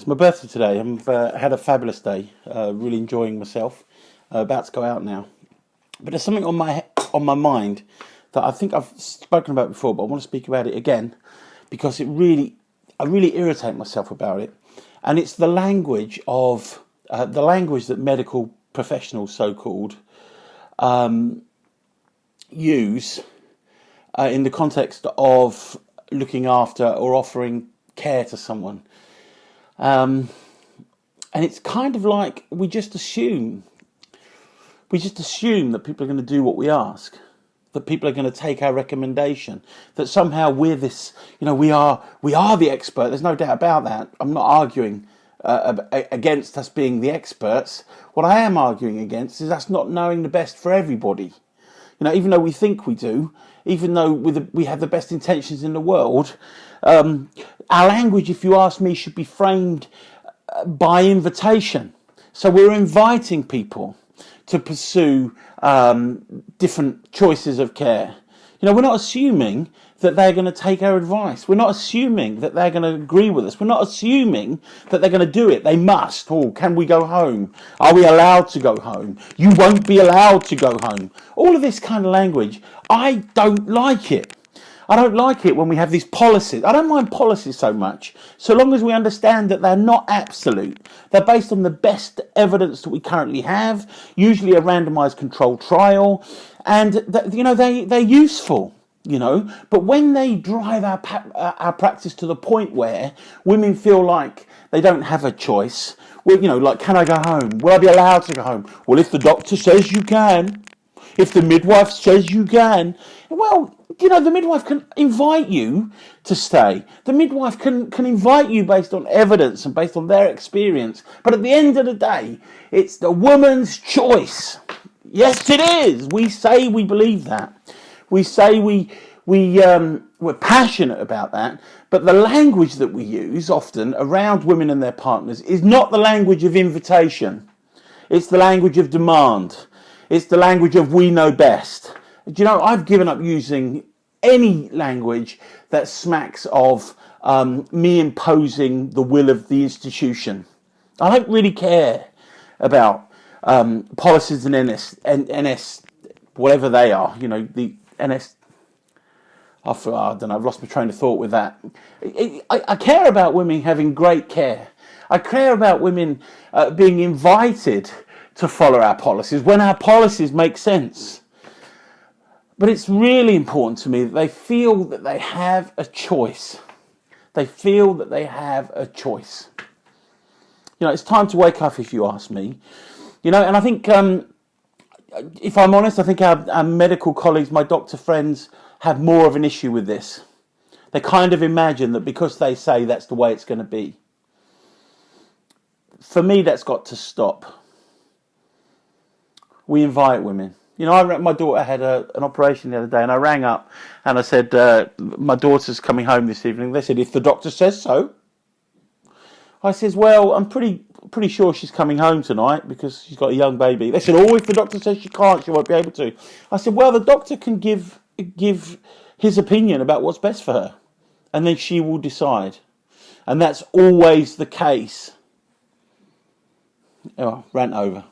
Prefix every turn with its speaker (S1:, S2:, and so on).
S1: It's my birthday today. I've had a fabulous day. Really enjoying myself. About to go out now. But there's something on my mind that I think I've spoken about before, but I want to speak about it again because I really irritate myself about it. And it's the language that medical professionals, so-called, use in the context of looking after or offering care to someone. And it's kind of like we just assume that people are going to do what we ask, that people are going to take our recommendation, that somehow we're this, we are the expert. There's no doubt about that. I'm not arguing against us being the experts. What I am arguing against is us not knowing the best for everybody. Even though we think we do, even though we have the best intentions in the world, our language, if you ask me, should be framed by invitation. So we're inviting people to pursue different choices of care. We're not assuming that they're going to take our advice. We're not assuming that they're going to agree with us. We're not assuming that they're going to do it. They must. Oh, can we go home? Are we allowed to go home? You won't be allowed to go home. All of this kind of language, I don't like it. I don't like it when we have these policies. I don't mind policies so much, so long as we understand that they're not absolute. They're based on the best evidence that we currently have, usually a randomized controlled trial, and they're useful. But when they drive our practice to the point where women feel like they don't have a choice, like, can I go home? Will I be allowed to go home? Well, if the doctor says you can, if the midwife says you can, well, the midwife can invite you to stay. The midwife can invite you based on evidence and based on their experience. But at the end of the day, it's the woman's choice. Yes, it is. We say we believe that. We say we're passionate about that. But the language that we use often around women and their partners is not the language of invitation. It's the language of demand. It's the language of we know best. I've given up using any language that smacks of me imposing the will of the institution. I don't really care about policies and NS, whatever they are. The NS. I don't know. I've lost my train of thought with that. I care about women having great care. I care about women being invited to follow our policies when our policies make sense. But it's really important to me that they feel that they have a choice. They feel that they have a choice. It's time to wake up, if you ask me. And I think, if I'm honest, I think our medical colleagues, my doctor friends, have more of an issue with this. They kind of imagine that because they say that's the way it's going to be. For me, that's got to stop. We invite women. My daughter had an operation the other day, and I rang up and I said, my daughter's coming home this evening. They said, if the doctor says so. I says, well, I'm pretty sure she's coming home tonight because she's got a young baby. They said, oh, if the doctor says she can't, she won't be able to. I said, well, the doctor can give his opinion about what's best for her, and then she will decide. And that's always the case. Oh, rant over.